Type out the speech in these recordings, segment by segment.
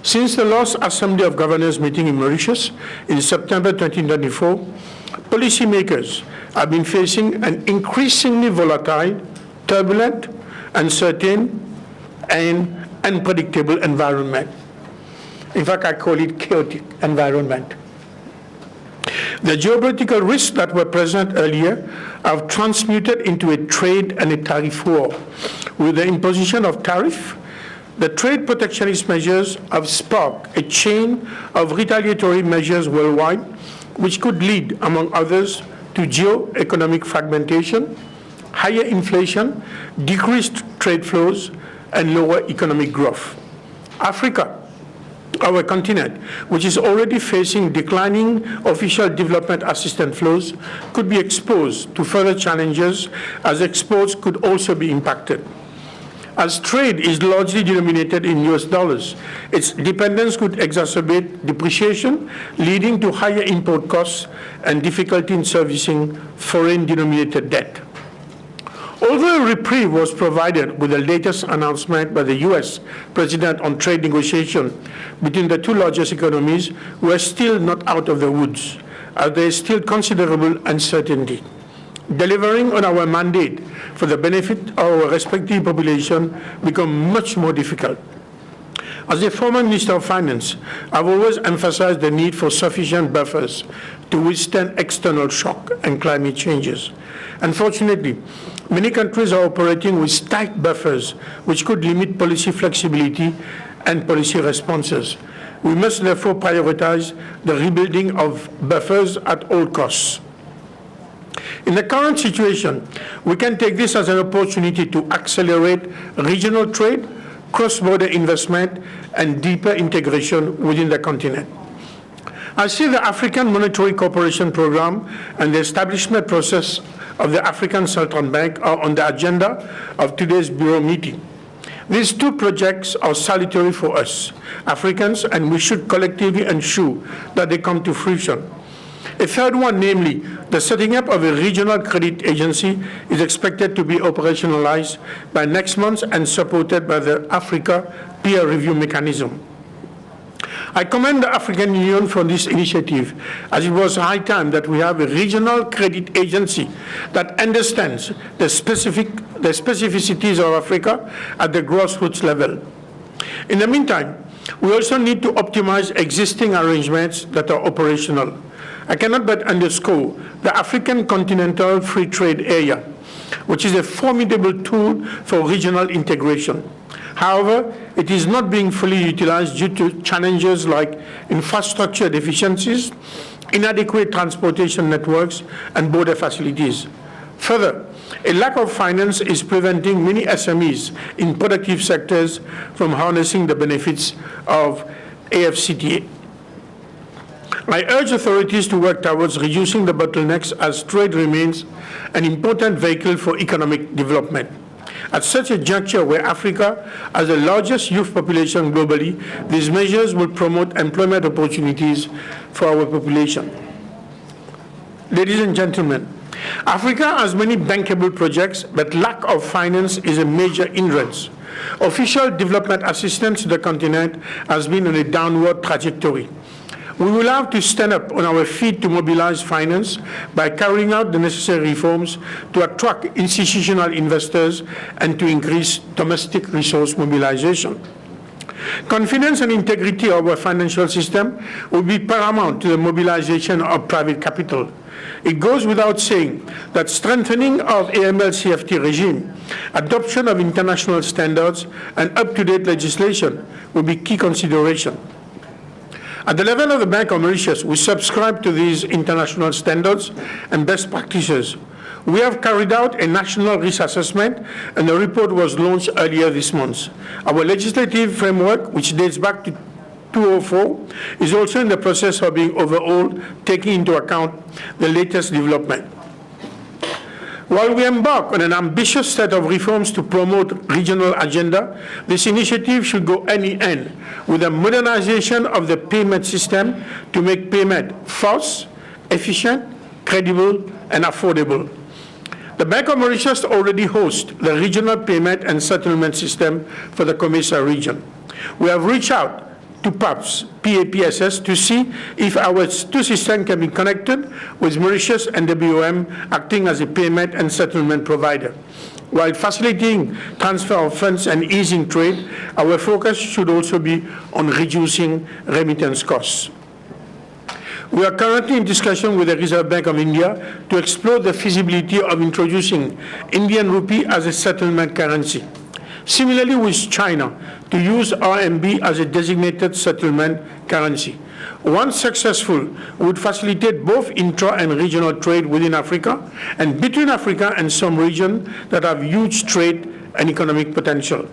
Since the last Assembly of Governors meeting in Mauritius in September 2024, policymakers have been facing an increasingly volatile, turbulent, uncertain, and unpredictable environment. In fact, I call it chaotic environment. The geopolitical risks that were present earlier have transmuted into a trade and a tariff war. With the imposition of tariff, the trade protectionist measures have sparked a chain of retaliatory measures worldwide, which could lead, among others, to geo-economic fragmentation, higher inflation, decreased trade flows, and lower economic growth. Africa, our continent, which is already facing declining official development assistance flows, could be exposed to further challenges as exports could also be impacted. As trade is largely denominated in US dollars, its dependence could exacerbate depreciation, leading to higher import costs and difficulty in servicing foreign-denominated debt. Although a reprieve was provided with the latest announcement by the US President on trade negotiation between the two largest economies, we are still not out of the woods, as there is still considerable uncertainty. Delivering on our mandate for the benefit of our respective population become much more difficult. As a former Minister of Finance, I've always emphasized the need for sufficient buffers to withstand external shock and climate changes. Unfortunately, many countries are operating with tight buffers, which could limit policy flexibility and policy responses. We must therefore prioritize the rebuilding of buffers at all costs. In the current situation, we can take this as an opportunity to accelerate regional trade, cross-border investment, and deeper integration within the continent. I see the African Monetary Cooperation Program and the establishment process of the African Central Bank are on the agenda of today's Bureau meeting. These two projects are salutary for us, Africans, and we should collectively ensure that they come to fruition. A third one, namely the setting up of a regional credit agency, is expected to be operationalized by next month and supported by the Africa peer review mechanism. I commend the African Union for this initiative, as it was high time that we have a regional credit agency that understands the specificities of Africa at the grassroots level. In the meantime, we also need to optimize existing arrangements that are operational. I cannot but underscore the African Continental Free Trade Area, which is a formidable tool for regional integration. However, it is not being fully utilized due to challenges like infrastructure deficiencies, inadequate transportation networks, and border facilities. Further, a lack of finance is preventing many SMEs in productive sectors from harnessing the benefits of AfCFTA. I urge authorities to work towards reducing the bottlenecks, as trade remains an important vehicle for economic development. At such a juncture where Africa has the largest youth population globally, these measures will promote employment opportunities for our population. Ladies and gentlemen, Africa has many bankable projects, but lack of finance is a major hindrance. Official development assistance to the continent has been on a downward trajectory. We will have to stand up on our feet to mobilize finance by carrying out the necessary reforms to attract institutional investors and to increase domestic resource mobilization. Confidence and integrity of our financial system will be paramount to the mobilization of private capital. It goes without saying that strengthening of AML-CFT regime, adoption of international standards, and up-to-date legislation will be key consideration. At the level of the Bank of Mauritius, we subscribe to these international standards and best practices. We have carried out a national risk assessment, and the report was launched earlier this month. Our legislative framework, which dates back to 2004, is also in the process of being overhauled, taking into account the latest development. While we embark on an ambitious set of reforms to promote regional agenda, this initiative should go hand in hand with the modernization of the payment system to make payment fast, efficient, credible, and affordable. The Bank of Mauritius already hosts the regional payment and settlement system for the COMESA region. We have reached out to to PAPSS to see if our two systems can be connected with Mauritius and WOM acting as a payment and settlement provider. While facilitating transfer of funds and easing trade, our focus should also be on reducing remittance costs. We are currently in discussion with the Reserve Bank of India to explore the feasibility of introducing Indian rupee as a settlement currency. Similarly with China, to use RMB as a designated settlement currency. Once successful, would facilitate both intra and regional trade within Africa and between Africa and some regions that have huge trade and economic potential.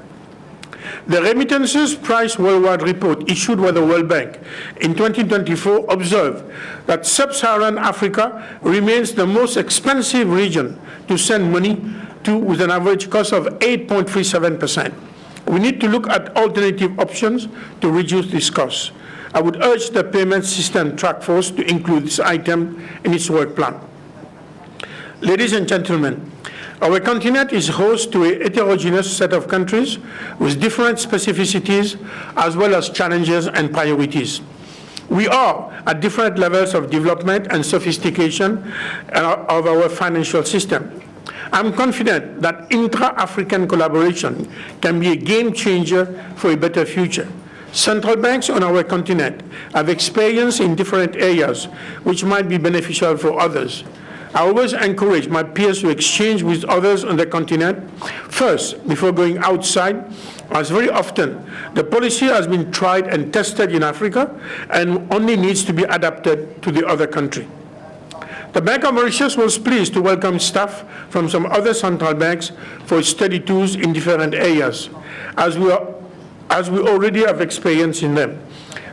The Remittances Price Worldwide report issued by the World Bank in 2024 observed that sub-Saharan Africa remains the most expensive region to send money to, with an average cost of 8.37%. We need to look at alternative options to reduce this cost. I would urge the Payment System Task Force to include this item in its work plan. Ladies and gentlemen, our continent is host to a heterogeneous set of countries with different specificities as well as challenges and priorities. We are at different levels of development and sophistication of our financial system. I'm confident that intra-African collaboration can be a game changer for a better future. Central banks on our continent have experience in different areas which might be beneficial for others. I always encourage my peers to exchange with others on the continent first before going outside, as very often the policy has been tried and tested in Africa and only needs to be adapted to the other country. The Bank of Mauritius was pleased to welcome staff from some other central banks for study tours in different areas, as we already have experience in them.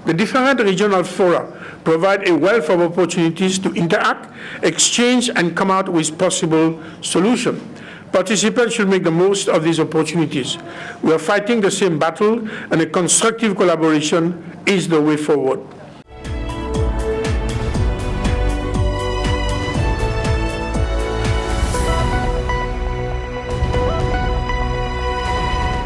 The different regional fora provide a wealth of opportunities to interact, exchange, and come out with possible solutions. Participants should make the most of these opportunities. We are fighting the same battle, and a constructive collaboration is the way forward.